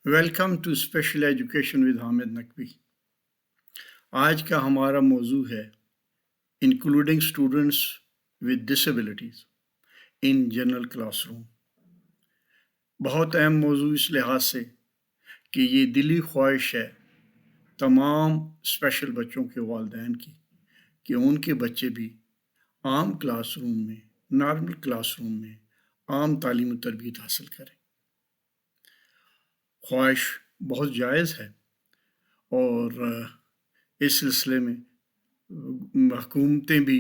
Welcome to special education with Hamid Naqvi. آج کا ہمارا موضوع ہے including students with disabilities in general classroom. بہت اہم موضوع اس لحاظ سے کہ یہ دلی خواہش ہے تمام اسپیشل بچوں کے والدین کی کہ ان کے بچے بھی عام کلاس روم میں، نارمل کلاس روم میں عام تعلیم و تربیت حاصل کریں۔ خواہش بہت جائز ہے اور اس سلسلے میں حکومتیں بھی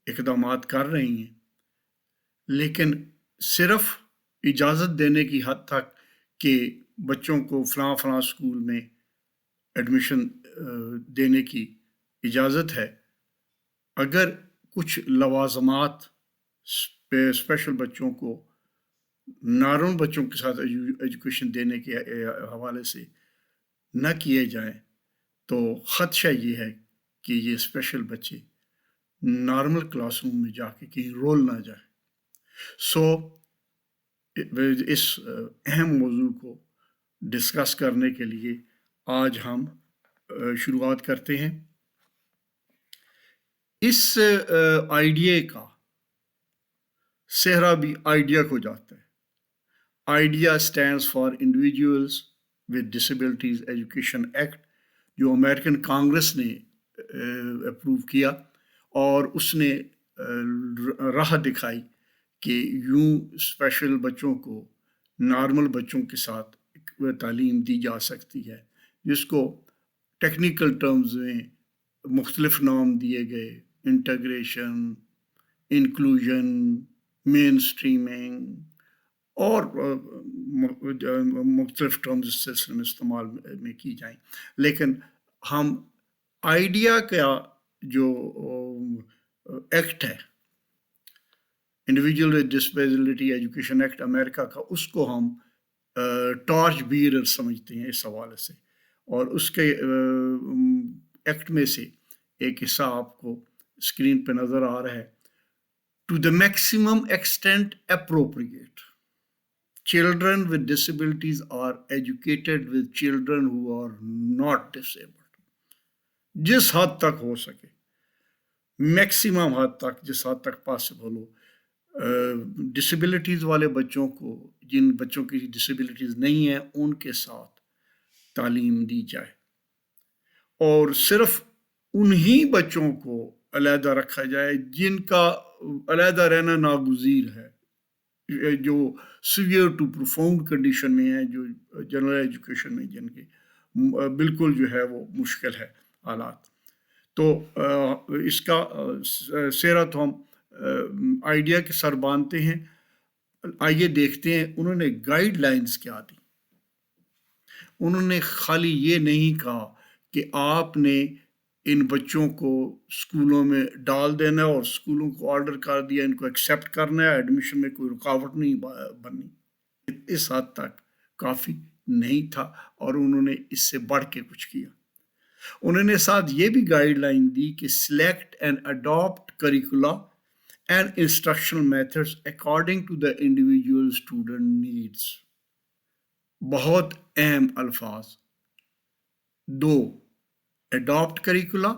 اقدامات کر رہی ہیں، لیکن صرف اجازت دینے کی حد تک کہ بچوں کو فلاں فلاں اسکول میں ایڈمیشن دینے کی اجازت ہے، اگر کچھ لوازمات اسپیشل بچوں کو نارمل بچوں کے ساتھ ایجوکیشن دینے کے حوالے سے نہ کیے جائیں تو خدشہ یہ ہے کہ یہ اسپیشل بچے نارمل کلاس روم میں جا کے کہیں رول نہ جائیں۔ اس اہم موضوع کو ڈسکس کرنے کے لیے آج ہم شروعات کرتے ہیں۔ اس آئیڈیا کا صحرا بھی آئیڈیا کو جاتا ہے۔ Idea stands for individuals with disabilities education act, جو امریکن کانگریس نے اپروو کیا، اور اس نے راہ دکھائی کہ یوں اسپیشل بچوں کو نارمل بچوں کے ساتھ تعلیم دی جا سکتی ہے، جس کو ٹیکنیکل ٹرمز میں مختلف نام دیے گئے: انٹیگریشن، انکلوژن، مین اسٹریمنگ اور مختلف ٹرمز اس سلسلے میں استعمال میں کی جائیں۔ لیکن ہم آئیڈیا کا جو ایکٹ ہے، individual with disability education act امریکہ کا، اس کو ہم ٹارچ بیئرر سمجھتے ہیں اس حوالے سے، اور اس کے ایکٹ میں سے ایک حصہ آپ کو اسکرین پہ نظر آ رہا ہے: to the maximum extent appropriate children with disabilities are educated with children who are not disabled۔ جس حد تک ہو سکے، میکسیمم حد تک، جس حد تک پاسبل ہو، ڈسیبلٹیز والے بچوں کو، جن بچوں کی ڈسیبلٹیز نہیں ہیں، ان کے ساتھ تعلیم دی جائے، اور صرف انہی بچوں کو علیحدہ رکھا جائے جن کا علیحدہ رہنا ناگزیر ہے، جو سیویئر ٹو پروفاؤنڈ کنڈیشن میں ہیں، جو جنرل ایجوکیشن میں جن کے بالکل جو ہے وہ مشکل ہے حالات۔ تو اس کا سیرا تو ہم آئیڈیا کے سر باندھتے ہیں۔ آئیے دیکھتے ہیں انہوں نے گائیڈ لائنز کیا دی۔ انہوں نے خالی یہ نہیں کہا کہ آپ نے ان بچوں کو اسکولوں میں ڈال دینا اور اسکولوں کو آرڈر کر دیا ان کو ایکسیپٹ کرنا ہے، ایڈمیشن میں کوئی رکاوٹ نہیں بننی۔ اس حد تک کافی نہیں تھا، اور انہوں نے اس سے بڑھ کے کچھ کیا۔ انہوں نے ساتھ یہ بھی گائیڈ لائن دی کہ select and adapt curricula and instructional methods according to the individual student needs. بہت اہم الفاظ دو: adopt curricula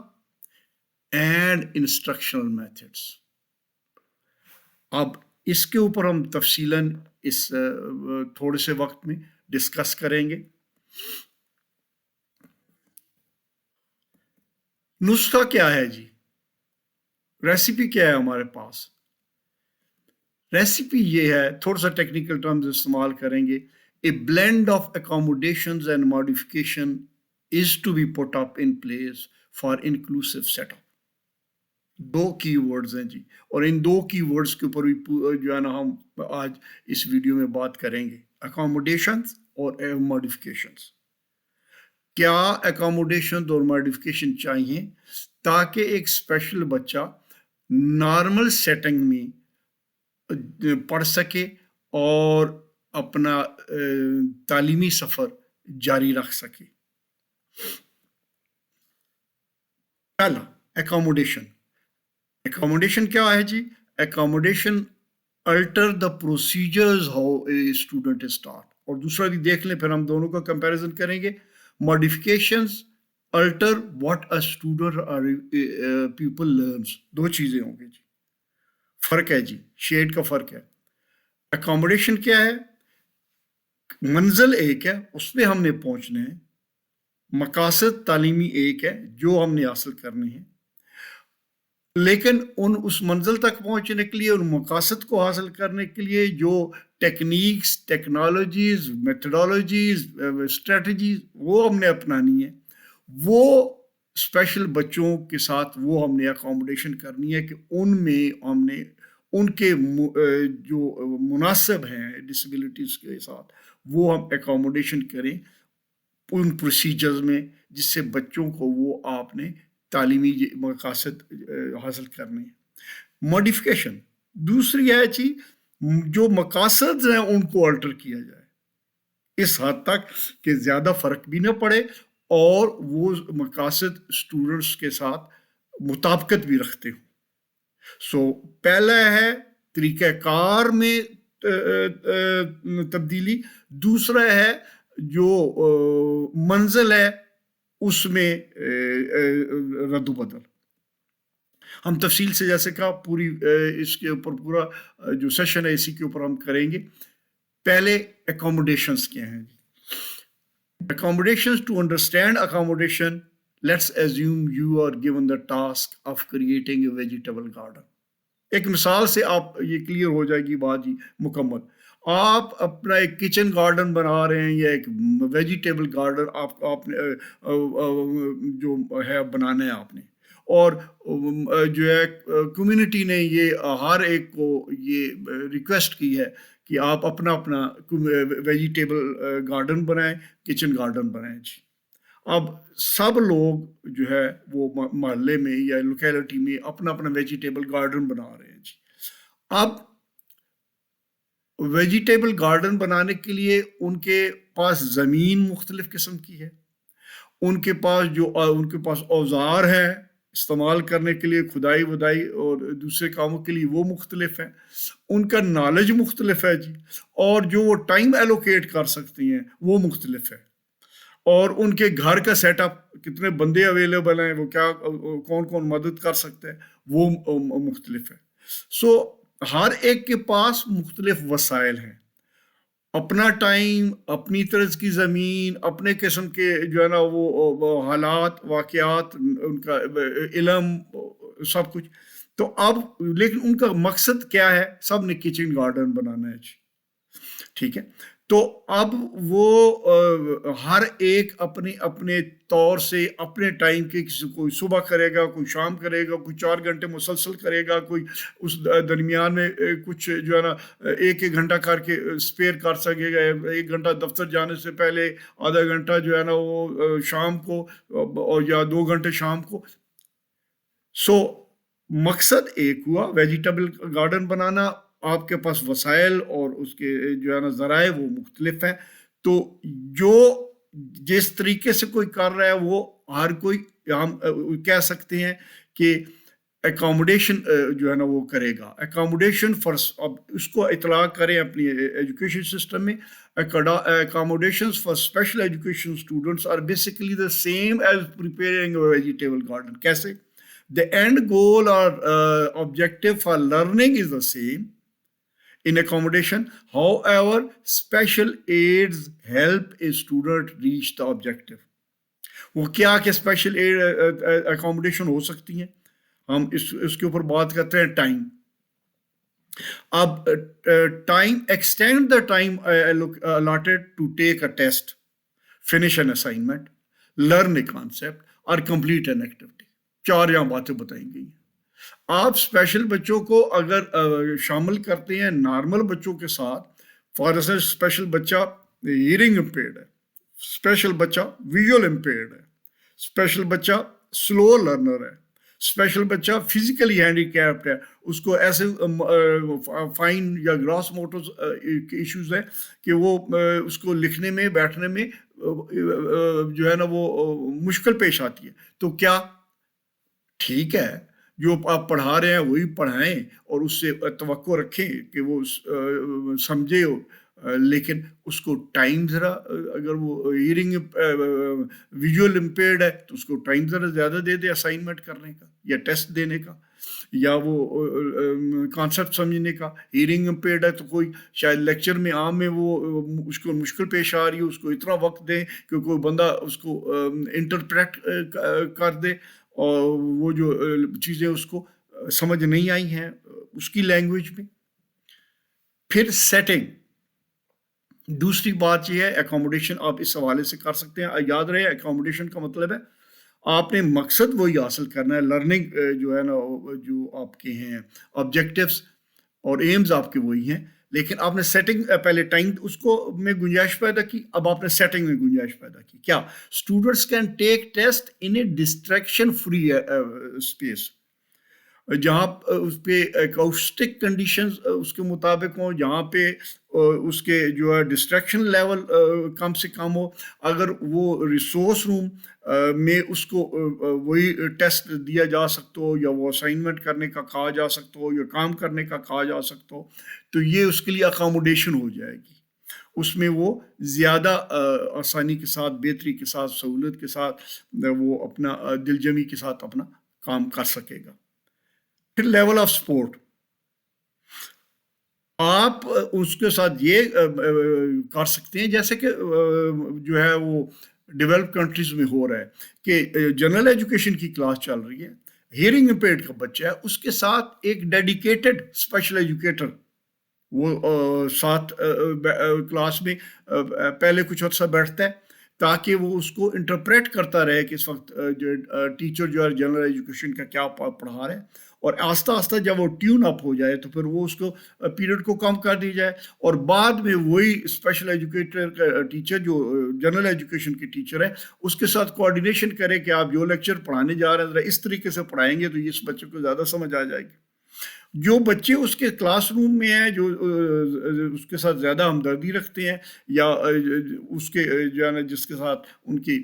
and instructional methods۔ اب اس کے اوپر ہم تفصیلاً اس تھوڑے سے وقت میں ڈسکس کریں گے۔ نسخہ کیا ہے جی؟ ریسیپی کیا ہے ہمارے پاس؟ ریسیپی یہ ہے، تھوڑا سا ٹیکنیکل ٹرمز استعمال کریں گے: a blend of accommodations and modification is to be put up in place for inclusive setup۔ دو کی ورڈز ہیں جی، اور ان دو کی ورڈز کے اوپر بھی جو ہے نا ہم آج اس ویڈیو میں بات کریں گے: اکاموڈیشنز اور ماڈیفکیشنز۔ کیا اکاموڈیشن اور ماڈیفکیشن چاہیے تاکہ ایک اسپیشل بچہ نارمل سیٹنگ میں پڑھ سکے اور اپنا تعلیمی سفر جاری رکھ سکے؟ پہلا، اکاموڈیشن۔ اکاموڈیشن کیا ہے جی؟ Accommodation alter the procedures how a student is taught۔ اور دوسرا بھی دیکھ لیں پھر ہم دونوں کا کمپیریزن کریں گے. ماڈیفکیشنز الٹر واٹ اے اسٹوڈنٹ اور پیپل لرنس. دو چیزیں ہوں گی جی, فرق ہے جی, شیڈ کا فرق ہے. اکاموڈیشن کیا ہے؟ منزل ایک ہے, اس پہ ہم نے پہنچنا ہے. مقاصد تعلیمی ایک ہے جو ہم نے حاصل کرنے ہیں, لیکن اس منزل تک پہنچنے کے لیے, ان مقاصد کو حاصل کرنے کے لیے جو ٹیکنیکس, ٹیکنالوجیز, میتھڈالوجیز, اسٹریٹجیز وہ ہم نے اپنانی ہے, وہ اسپیشل بچوں کے ساتھ وہ ہم نے اکاموڈیشن کرنی ہے کہ ان میں ہم نے ان کے جو مناسب ہیں ڈسیبلٹیز کے ساتھ وہ ہم اکاموڈیشن کریں ان پروسیجرز میں, جس سے بچوں کو وہ آپ نے تعلیمی مقاصد حاصل کرنے ہیں. ماڈیفکیشن دوسری ہے جی, جو مقاصد ہیں ان کو الٹر کیا جائے اس حد تک کہ زیادہ فرق بھی نہ پڑے اور وہ مقاصد اسٹوڈنٹس کے ساتھ مطابقت بھی رکھتے ہوں. سو پہلا ہے طریقہ کار میں تبدیلی, دوسرا ہے جو منزل ہے اس میں رد و بدل. ہم تفصیل سے جیسے کہا پوری اس کے اوپر پورا جو سیشن ہے اسی کے اوپر ہم کریں گے. پہلے اکاموڈیشنز کیا ہیں؟ Accommodations. To understand accommodation, let's assume you are given the task of creating a vegetable garden. ایک مثال سے آپ یہ کلیئر ہو جائے گی بات جی مکمل. آپ اپنا ایک کچن گارڈن بنا رہے ہیں یا ایک ویجیٹیبل گارڈن آپ نے جو ہے بنانا ہے آپ نے, اور جو ہے کمیونٹی نے یہ ہر ایک کو یہ ریکویسٹ کی ہے کہ آپ اپنا ویجیٹیبل گارڈن بنائیں, کچن گارڈن بنائیں جی. اب سب لوگ جو ہے وہ محلے میں یا لوکیلٹی میں اپنا ویجیٹیبل گارڈن بنا رہے ہیں جی. اب ویجیٹیبل گارڈن بنانے کے لیے ان کے پاس زمین مختلف قسم کی ہے, ان کے پاس اوزار ہیں استعمال کرنے کے لیے, کھدائی ودائی اور دوسرے کاموں کے لیے وہ مختلف ہیں, ان کا نالج مختلف ہے جی, اور جو وہ ٹائم ایلوکیٹ کر سکتی ہیں وہ مختلف ہے, اور ان کے گھر کا سیٹ اپ کتنے بندے اویلیبل ہیں, وہ کیا کون مدد کر سکتے ہیں وہ مختلف ہے. سو ہر ایک کے پاس مختلف وسائل ہیں, اپنا ٹائم, اپنی طرز کی زمین, اپنے قسم کے جو ہے نا وہ حالات واقعات, ان کا علم سب کچھ. تو اب لیکن ان کا مقصد کیا ہے؟ سب نے کچن گارڈن بنانا ہے جی, ٹھیک ہے. تو اب وہ ہر ایک اپنے طور سے اپنے ٹائم کے, کوئی صبح کرے گا, کوئی شام کرے گا, کوئی 4 گھنٹے مسلسل کرے گا, کوئی اس درمیان میں کچھ جو ہے نا 1 گھنٹہ کر کے اسپیئر کر سکے گا, 1 گھنٹہ دفتر جانے سے پہلے, آدھا گھنٹہ جو ہے نا وہ شام کو, اور یا 2 گھنٹے شام کو. سو مقصد ایک ہوا ویجیٹیبل گارڈن بنانا, آپ کے پاس وسائل اور اس کے جو ہے نا ذرائع وہ مختلف ہیں. تو جو جس طریقے سے کوئی کر رہا ہے وہ ہر کوئی, ہم کہہ سکتے ہیں کہ اکاموڈیشن جو ہے نا وہ کرے گا. اکاموڈیشن فار, اب اس کو اطلاق کریں اپنی ایجوکیشن سسٹم میں, accommodations for special education students are basically the same as preparing a vegetable garden. کیسے؟ The end goal or objective for learning is the same in accommodation. However, special aids help a student reach the objective. وہ کیا کہ special add accommodation ہو سکتی ہیں؟ ہم اس کے اوپر بات کرتے ہیں ٹائم. اب time, extend the time allotted to take a test, finish an assignment, learn a concept or complete an activity. 4 یہاں باتیں بتائی گئی ہیں. آپ اسپیشل بچوں کو اگر شامل کرتے ہیں نارمل بچوں کے ساتھ, فار ایگزامپل اسپیشل بچہ ہیئرنگ امپیئرڈ ہے, اسپیشل بچہ ویژول امپیئرڈ ہے, اسپیشل بچہ سلو لرنر ہے, اسپیشل بچہ فزیکلی ہینڈی کیپڈ ہے, اس کو ایسے فائن یا گراس موٹر ایشوز ہیں کہ وہ اس کو لکھنے میں بیٹھنے میں جو ہے نا وہ مشکل پیش آتی ہے. تو کیا ٹھیک ہے جو آپ پڑھا رہے ہیں وہی پڑھائیں اور اس سے توقع رکھیں کہ وہ سمجھے لیکن اس کو ٹائم ذرا اگر وہ ہیئرنگ ویژول امپیئرڈ ہے تو اس کو ٹائم ذرا زیادہ دے دے اسائنمنٹ کرنے کا یا ٹیسٹ دینے کا یا وہ کانسیپٹ سمجھنے کا. ہیئرنگ امپیئرڈ ہے تو کوئی شاید لیکچر میں عام میں وہ اس کو مشکل پیش آ رہی ہے, اس کو اتنا وقت دیں کہ کوئی بندہ اس کو انٹرپریٹ کر دے اور وہ جو چیزیں اس کو سمجھ نہیں آئی ہیں اس کی لینگویج میں. پھر سیٹنگ, دوسری بات یہ ہے اکوموڈیشن آپ اس حوالے سے کر سکتے ہیں. یاد رہے اکوموڈیشن کا مطلب ہے آپ نے مقصد وہی حاصل کرنا ہے, لرننگ جو ہے نا جو آپ کے ہیں آبجیکٹیوز اور ایمز آپ کے وہی ہیں, لیکن آپ نے سیٹنگ پہلے ٹائم اس کو میں گنجائش پیدا کی, اب آپ نے سیٹنگ میں گنجائش پیدا کی. کیا students can take test in a distraction free space, جہاں اس پہ اکوسٹک کنڈیشنز اس کے مطابق ہوں, جہاں پہ اس کے جو ہے ڈسٹریکشن لیول کم سے کم ہو. اگر وہ ریسورس روم میں اس کو وہی ٹیسٹ دیا جا سکتا ہو یا وہ اسائنمنٹ کرنے کا کہا جا سکتا ہو یا کام کرنے کا کہا جا سکتا ہو تو یہ اس کے لیے اکاموڈیشن ہو جائے گی. اس میں وہ زیادہ آسانی کے ساتھ, بہتری کے ساتھ, سہولت کے ساتھ وہ اپنا دل جمی کے ساتھ اپنا کام کر سکے گا. پھر لیول آف سپورٹ, آپ اس کے ساتھ یہ کر سکتے ہیں جیسے کہ جو ہے وہ ڈیولپ کنٹریز میں ہو رہا ہے کہ جنرل ایجوکیشن کی کلاس چل رہی ہے, ہیئرنگ امپیئرڈ کا بچہ ہے, اس کے ساتھ ایک ڈیڈیکیٹڈ اسپیشل ایجوکیٹر وہ ساتھ کلاس میں پہلے کچھ عرصہ بیٹھتا ہے تاکہ وہ اس کو انٹرپریٹ کرتا رہے کہ اس وقت جو ٹیچر جو ہے جنرل ایجوکیشن کا کیا پڑھا رہے ہیں, اور آہستہ آہستہ جب وہ ٹیون اپ ہو جائے تو پھر وہ اس کو پیریڈ کو کم کر دی جائے, اور بعد میں وہی اسپیشل ایجوکیٹر کا ٹیچر جو جنرل ایجوکیشن کی ٹیچر ہے اس کے ساتھ کوآرڈینیشن کرے کہ آپ جو لیکچر پڑھانے جا رہے ہیں ذرا اس طریقے سے پڑھائیں گے تو یہ اس بچے کو زیادہ سمجھ آ جائے گی. جو بچے اس کے کلاس روم میں ہیں جو اس کے ساتھ زیادہ ہمدردی رکھتے ہیں یا اس کے جو ہے نا جس کے ساتھ ان کی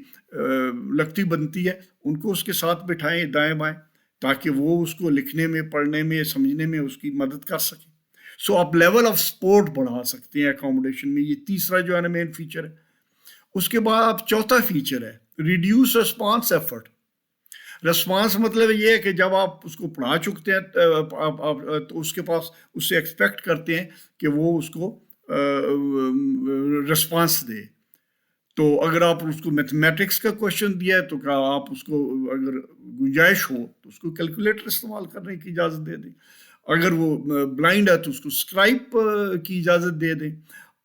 لگتی بنتی ہے ان کو اس کے ساتھ بٹھائیں دائیں بائیں تاکہ وہ اس کو لکھنے میں, پڑھنے میں, سمجھنے میں اس کی مدد کر سکیں. سو آپ لیول آف سپورٹ بڑھا سکتے ہیں اکاموڈیشن میں, یہ تیسرا جو ہے نا مین فیچر ہے. اس کے بعد آپ چوتھا فیچر ہے ریڈیوس رسپانس ایفرٹ. رسپانس مطلب یہ ہے کہ جب آپ اس کو پڑھا چکتے ہیں تو اس کے پاس اس سے ایکسپیکٹ کرتے ہیں کہ وہ اس کو رسپانس دے. تو اگر آپ اس کو میتھمیٹکس کا کوشچن دیا ہے تو کیا آپ اس کو اگر گنجائش ہو تو اس کو کیلکولیٹر استعمال کرنے کی اجازت دے دیں. اگر وہ بلائنڈ ہے تو اس کو اسکرائب کی اجازت دے دیں.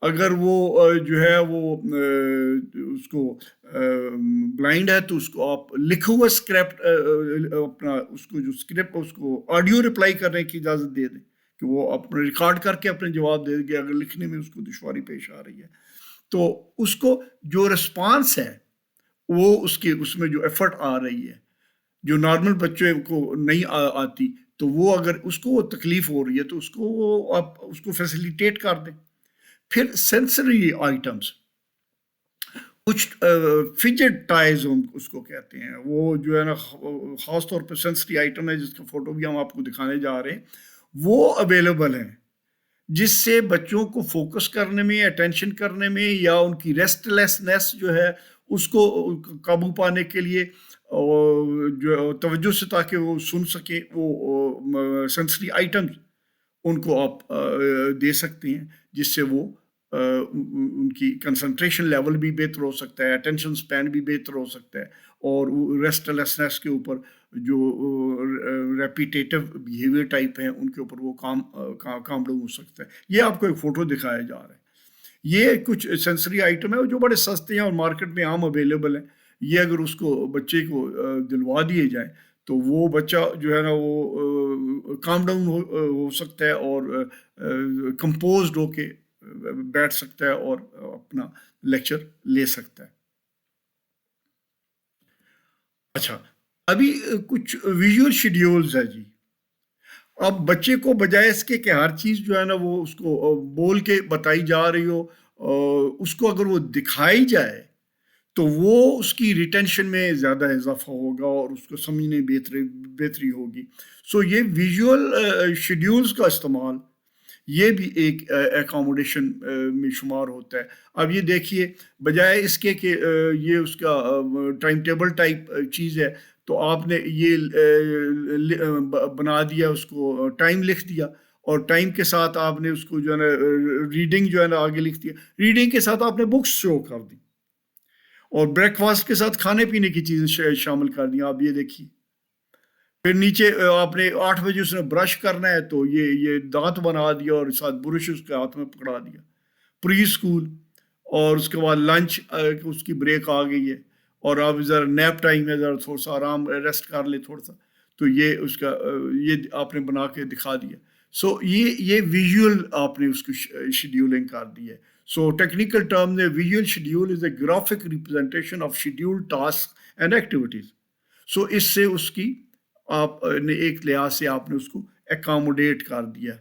اگر وہ جو ہے وہ اس کو بلائنڈ ہے تو اس کو آپ لکھا ہوا اسکرپٹ اپنا اس کو جو اسکرپٹ اس کو آڈیو رپلائی کرنے کی اجازت دے دیں کہ وہ اپنا ریکارڈ کر کے اپنے جواب دے دیں اگر لکھنے میں اس کو دشواری پیش آ رہی ہے. تو اس کو جو رسپانس ہے وہ اس میں جو ایفرٹ آ رہی ہے جو نارمل بچے کو نہیں آتی تو وہ اگر اس کو وہ تکلیف ہو رہی ہے تو اس کو آپ اس کو فیسیلیٹیٹ کر دیں. پھر سینسری آئٹمس, کچھ فجٹ ٹائز اس کو کہتے ہیں, وہ جو ہے نا خاص طور پہ سینسری آئٹم ہے جس کا فوٹو بھی ہم آپ کو دکھانے جا رہے ہیں, وہ اویلیبل ہیں جس سے بچوں کو فوکس کرنے میں, اٹینشن کرنے میں یا ان کی ریسٹ لیسنس جو ہے اس کو قابو پانے کے لیے جو توجہ سے تاکہ وہ سن سکے وہ سینسری آئٹمز ان کو آپ دے سکتے ہیں جس سے وہ ان کی کنسنٹریشن لیول بھی بہتر ہو سکتا ہے, اٹینشن سپین بھی بہتر ہو سکتا ہے, اور ریسٹ لیسنس کے اوپر جو ریپیٹیٹو بیہیویئر ٹائپ ہیں ان کے اوپر وہ کام ڈاؤن ہو سکتا ہے. یہ آپ کو ایک فوٹو دکھایا جا رہا ہے. یہ کچھ سینسری آئٹم ہے جو بڑے سستے ہیں اور مارکیٹ میں عام اویلیبل ہیں. یہ اگر اس کو بچے کو دلوا دیے جائیں تو وہ بچہ جو ہے نا وہ کام ڈاؤن ہو سکتا ہے اور کمپوزڈ ہو کے بیٹھ سکتا ہے اور اپنا لیکچر لے سکتا ہے. اچھا, ابھی کچھ ویژول شیڈیولز ہے جی. اب بچے کو بجائے اس کے کہ ہر چیز جو ہے نا وہ اس کو بول کے بتائی جا رہی ہو, اس کو اگر وہ دکھائی جائے تو وہ اس کی ریٹینشن میں زیادہ اضافہ ہوگا اور اس کو سمجھنے بہتری ہوگی. سو یہ ویژول شیڈیولز کا استعمال یہ بھی ایک اکاموڈیشن میں شمار ہوتا ہے. اب یہ دیکھیے بجائے اس کے کہ یہ اس کا ٹائم ٹیبل ٹائپ چیز ہے تو آپ نے یہ بنا دیا، اس کو ٹائم لکھ دیا اور ٹائم کے ساتھ آپ نے اس کو جو ہے نا ریڈنگ جو ہے نا آگے لکھ دیا، ریڈنگ کے ساتھ آپ نے بکس شو کر دی اور بریک فاسٹ کے ساتھ کھانے پینے کی چیزیں شامل کر دیں. آپ یہ دیکھیے پھر نیچے آپ نے 8 بجے اس نے برش کرنا ہے تو یہ دانت بنا دیا اور ساتھ برش اس کے ہاتھ میں پکڑا دیا. پری اسکول اور اس کے بعد لنچ اس کی بریک آ گئی ہے اور آپ ذرا نیپ ٹائم ہے، ذرا تھوڑا سا آرام ریسٹ کر لے تھوڑا سا، تو یہ اس کا یہ آپ نے بنا کے دکھا دیا. سو یہ ویژول آپ نے اس کی شیڈیولنگ کر دی ہے. سو ٹیکنیکل ٹرم میں visual schedule is a graphic representation of schedule task and activities. So اس سے اس کی آپ نے ایک لحاظ سے آپ نے اس کو اکاموڈیٹ کر دیا.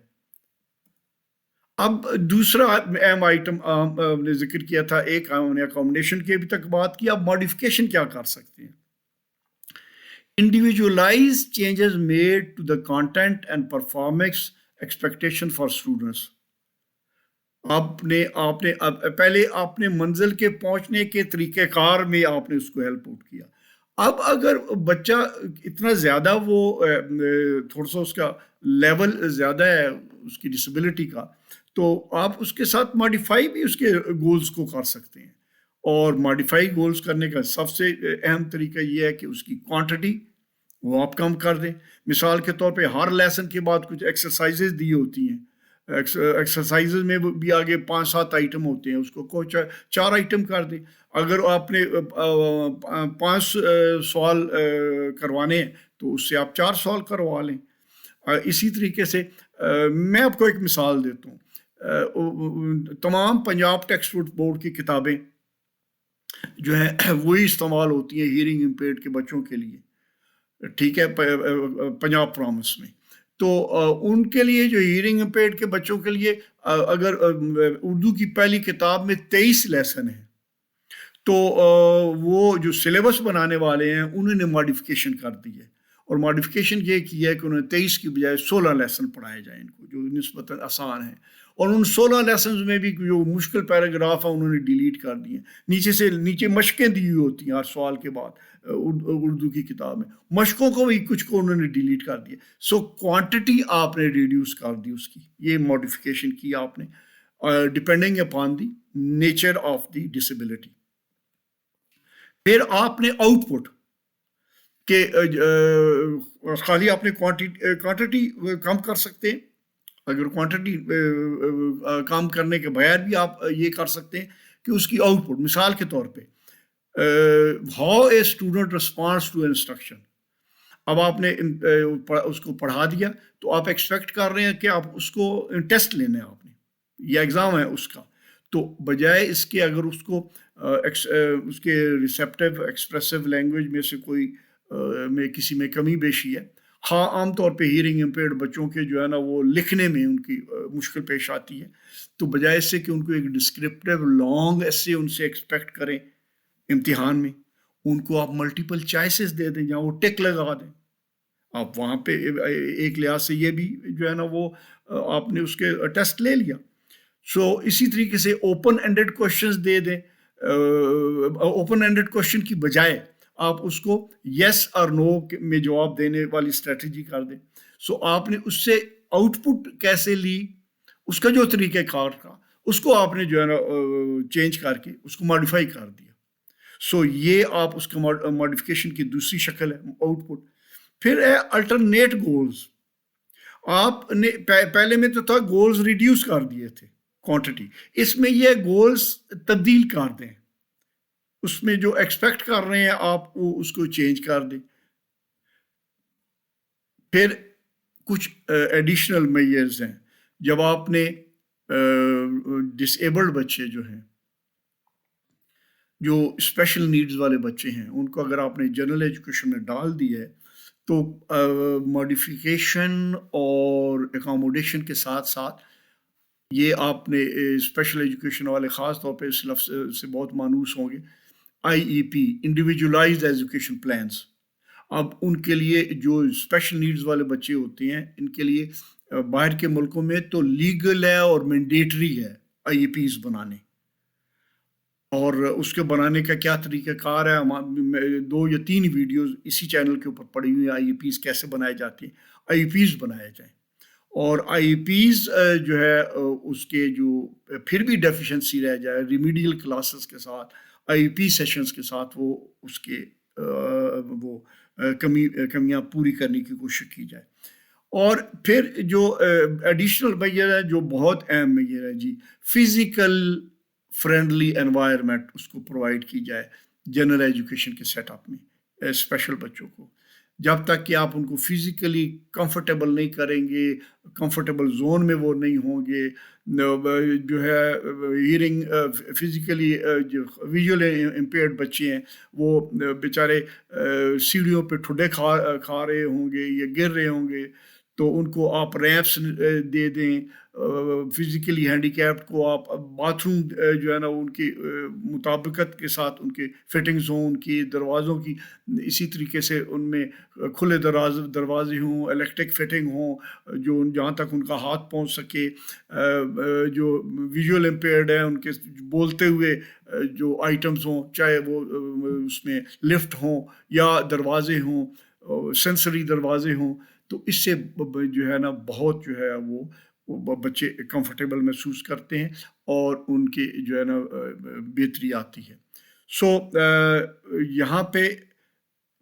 اب دوسرا اہم آئٹم نے ذکر کیا تھا، ایک ہم نے اکاموڈیشن کی ابھی تک بات کی. اب ماڈیفکیشن کیا کر سکتے ہیں؟ Individualize changes made to the content and performance expectation for students. پہلے آپ نے منزل کے پہنچنے کے طریقہ کار میں آپ نے اس کو ہیلپ آؤٹ کیا. اب اگر بچہ اتنا زیادہ وہ تھوڑا سا اس کا لیول زیادہ ہے اس کی ڈسیبلٹی کا، تو آپ اس کے ساتھ ماڈیفائی بھی اس کے گولز کو کر سکتے ہیں. اور ماڈیفائی گولز کرنے کا سب سے اہم طریقہ یہ ہے کہ اس کی کوانٹٹی وہ آپ کم کر دیں. مثال کے طور پہ ہر لیسن کے بعد کچھ ایکسرسائزز دی ہوتی ہیں، ایکسرسائزز میں بھی آگے 5-7 آئٹم ہوتے ہیں، اس کو 4 آئٹم کر دیں. اگر آپ نے 5 سوال کروانے ہیں تو اس سے آپ 4 سوال کروا لیں. اسی طریقے سے میں آپ کو ایک مثال دیتا ہوں. تمام پنجاب ٹیکسٹ بک بورڈ کی کتابیں جو ہیں وہی استعمال ہوتی ہیں ہیئرنگ امپیئرڈ کے بچوں کے لیے، ٹھیک ہے، پنجاب پرامس میں. تو ان کے لیے جو ہیئرنگ امپیئرڈ کے بچوں کے لیے اگر اردو کی پہلی کتاب میں 23 لیسن ہیں تو وہ جو سلیبس بنانے والے ہیں انہوں نے ماڈیفکیشن کر دی ہے، اور ماڈیفکیشن یہ کی ہے کہ انہوں نے 23 کی بجائے 16 لیسن پڑھائے جائیں ان کو، جو نسبتاً آسان ہیں. اور ان 16 لیسنز میں بھی جو مشکل پیراگراف ہیں انہوں نے ڈیلیٹ کر دیے. نیچے مشقیں دی ہوئی ہوتی ہیں ہر سوال کے بعد اردو کی کتاب میں، مشقوں کو بھی کچھ کو انہوں نے ڈیلیٹ کر دیا. سو کوانٹٹی آپ نے ریڈیوس کر دی اس کی، یہ ماڈیفکیشن کی آپ نے depending upon the nature of the disability. پھر آپ نے آؤٹ پٹ کہ خالی آپ نے کوانٹٹی کم کر سکتے ہیں، اگر کوانٹٹی کام کرنے کے بغیر بھی آپ یہ کر سکتے ہیں کہ اس کی آؤٹ پٹ، مثال کے طور پہ how a student response to instruction. اب آپ نے اس کو پڑھا دیا تو آپ ایکسپیکٹ کر رہے ہیں کہ آپ اس کو ٹیسٹ لینا ہے، آپ نے یہ ایگزام ہے اس کا. تو بجائے اس کے اگر اس کو اس کے ریسیپٹیو ایکسپریسو لینگویج میں سے کوئی میں کسی میں کمی بیشی ہے، ہاں عام طور پہ ہیئرنگ امپیئرڈ بچوں کے جو ہے نا وہ لکھنے میں ان کی مشکل پیش آتی ہے، تو بجائے اس سے کہ ان کو ایک ڈسکرپٹیو لانگ ایسے ان سے ایکسپیکٹ کریں امتحان میں، ان کو آپ ملٹیپل چوائسز دے دیں جہاں وہ ٹک لگا دیں. آپ وہاں پہ ایک لحاظ سے یہ بھی جو ہے نا وہ آپ نے اس کے ٹیسٹ لے لیا. سو اسی طریقے سے اوپن اینڈڈ کوشچنز دے دیں. اوپن اینڈڈ کوشچن کی بجائے آپ اس کو یس اور نو میں جواب دینے والی اسٹریٹجی کر دیں. سو آپ نے اس سے آؤٹ پٹ کیسے لی، اس کا جو طریقہ کار تھا اس کو آپ نے جو ہے نا چینج کر کے اس کو ماڈیفائی کر دیا. سو یہ آپ اس کا ماڈیفکیشن کی دوسری شکل ہے آؤٹ پٹ. پھر ہے الٹرنیٹ گولز. آپ نے پہلے میں تو تھا گولز ریڈیوس کر دیے تھے کوانٹٹی، اس میں یہ گولز تبدیل کر دیں، اس میں جو ایکسپیکٹ کر رہے ہیں آپ وہ اس کو چینج کر دیں. پھر کچھ ایڈیشنل میجرز ہیں. جب آپ نے ڈس ایبلڈ بچے جو ہیں، جو اسپیشل نیڈز والے بچے ہیں، ان کو اگر آپ نے جنرل ایجوکیشن میں ڈال دی ہے تو ماڈیفیکیشن اور اکاموڈیشن کے ساتھ ساتھ یہ آپ نے اسپیشل ایجوکیشن والے خاص طور پہ اس لفظ سے بہت مانوس ہوں گے، آئی ای پی انڈیویجولائزڈ ایجوکیشن پلانس. اب ان کے لیے جو اسپیشل نیڈز والے بچے ہوتے ہیں ان کے لیے باہر کے ملکوں میں تو لیگل ہے اور مینڈیٹری ہے آئی اے پیز بنانے، اور اس کے بنانے کا کیا طریقہ کار ہے، 2 یا 3 ویڈیوز اسی چینل کے اوپر پڑی ہوئی ہیں، آئی اے پیز کیسے بنائے جاتے ہیں، آئی اے پیز بنائے جائیں۔ اور آئی پیز جو ہے اس کے جو پھر بھی ڈیفیشنسی رہ جائے، ریمیڈیل کلاسز کے ساتھ، آئی پی سیشنز کے ساتھ وہ اس کے وہ کمیاں پوری کرنے کی کوشش کی جائے۔ اور پھر جو ایڈیشنل میجر ہے جو بہت اہم میجر ہے جی، فزیکل فرینڈلی انوائرمنٹ اس کو پرووائڈ کی جائے جنرل ایجوکیشن کے سیٹ اپ میں، اسپیشل بچوں کو۔ جب تک کہ آپ ان کو فزیکلی کمفرٹیبل نہیں کریں گے، کمفرٹیبل زون میں وہ نہیں ہوں گے، جو ہے ہیئرنگ فزیکلی جو ویژول امپیئرڈ بچے ہیں وہ بیچارے سیڑھیوں پہ ٹھڈے کھا رہے ہوں گے یا گر رہے ہوں گے، تو ان کو آپ ریمپس دے دیں، فزیکلی ہینڈی کیپڈ کو آپ باتھ روم جو ہے نا ان کی مطابقت کے ساتھ ان کے فٹنگز ہوں، ان کی دروازوں کی اسی طریقے سے ان میں کھلے دروازے ہوں، الیکٹرک فٹنگ ہوں جو جہاں تک ان کا ہاتھ پہنچ سکے، جو ویژول امپیئرڈ ہیں ان کے بولتے ہوئے جو آئٹمز ہوں، چاہے وہ اس میں لفٹ ہوں یا دروازے ہوں، سینسری دروازے ہوں، تو اس سے جو ہے نا بہت جو ہے وہ بچے کمفرٹیبل محسوس کرتے ہیں اور ان کی جو ہے نا بہتری آتی ہے۔ سو یہاں پہ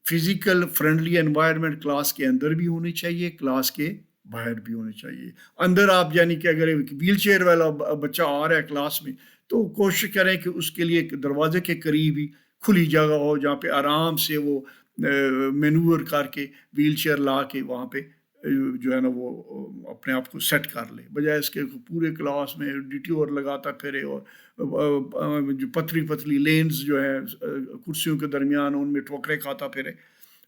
فزیکل فرینڈلی انوائرمنٹ کلاس کے اندر بھی ہونی چاہیے، کلاس کے باہر بھی ہونی چاہیے۔ اندر آپ یعنی کہ اگر ویل چیئر والا بچہ آ رہا ہے کلاس میں تو کوشش کریں کہ اس کے لیے دروازے کے قریب ہی کھلی جگہ ہو جہاں پہ آرام سے وہ مینور کر کے ویل چیئر لا کے وہاں پہ جو ہے نا وہ اپنے آپ کو سیٹ کر لے، بجائے اس کے پورے کلاس میں ڈیٹیور لگاتا پھرے اور جو پتلی لینز جو ہے کرسیوں کے درمیان ان میں ٹھوکریں کھاتا پھرے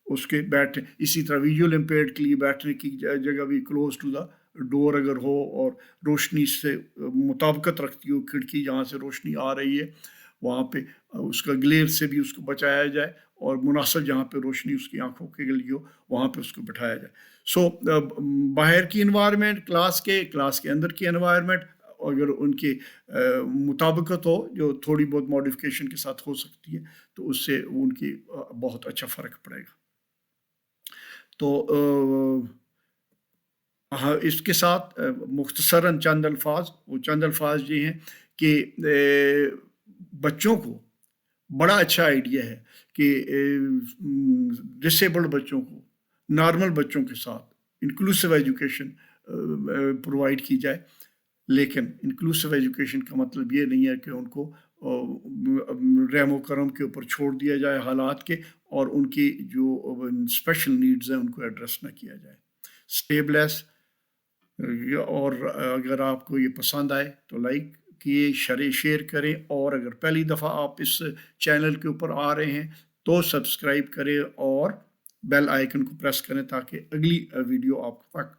اس کے بیٹھے۔ اسی طرح ویژول امپیئرڈ کے لیے بیٹھنے کی جگہ بھی کلوز ٹو دا ڈور اگر ہو اور روشنی سے مطابقت رکھتی ہو، کھڑکی جہاں سے روشنی آ رہی ہے وہاں پہ اس کا گلیئر سے بھی اس کو بچایا جائے، اور مناسب جہاں پہ روشنی اس کی آنکھوں کے لیے ہو وہاں پہ اس کو بٹھایا جائے۔ سو باہر کی انوائرمنٹ، کلاس کے اندر کی انوائرمنٹ اگر ان کے مطابقت ہو جو تھوڑی بہت ماڈیفکیشن کے ساتھ ہو سکتی ہے تو اس سے ان کی بہت اچھا فرق پڑے گا۔ تو اس کے ساتھ مختصراً چند الفاظ یہ ہیں کہ بچوں کو بڑا اچھا آئیڈیا ہے کہ ڈسیبلڈ بچوں کو نارمل بچوں کے ساتھ انکلوسیو ایجوکیشن پرووائڈ کی جائے، لیکن انکلوسیو ایجوکیشن کا مطلب یہ نہیں ہے کہ ان کو رحم و کرم کے اوپر چھوڑ دیا جائے حالات کے، اور ان کی جو اسپیشل نیڈز ہیں ان کو ایڈریس نہ کیا جائے۔ اسٹیبلیس، اور اگر آپ کو یہ پسند آئے تو لائک کیے، شیئر کریں، اور اگر پہلی دفعہ آپ اس چینل کے اوپر آ رہے ہیں تو سبسکرائب کریں اور بیل آئیکن کو پریس کریں تاکہ اگلی ویڈیو آپ تک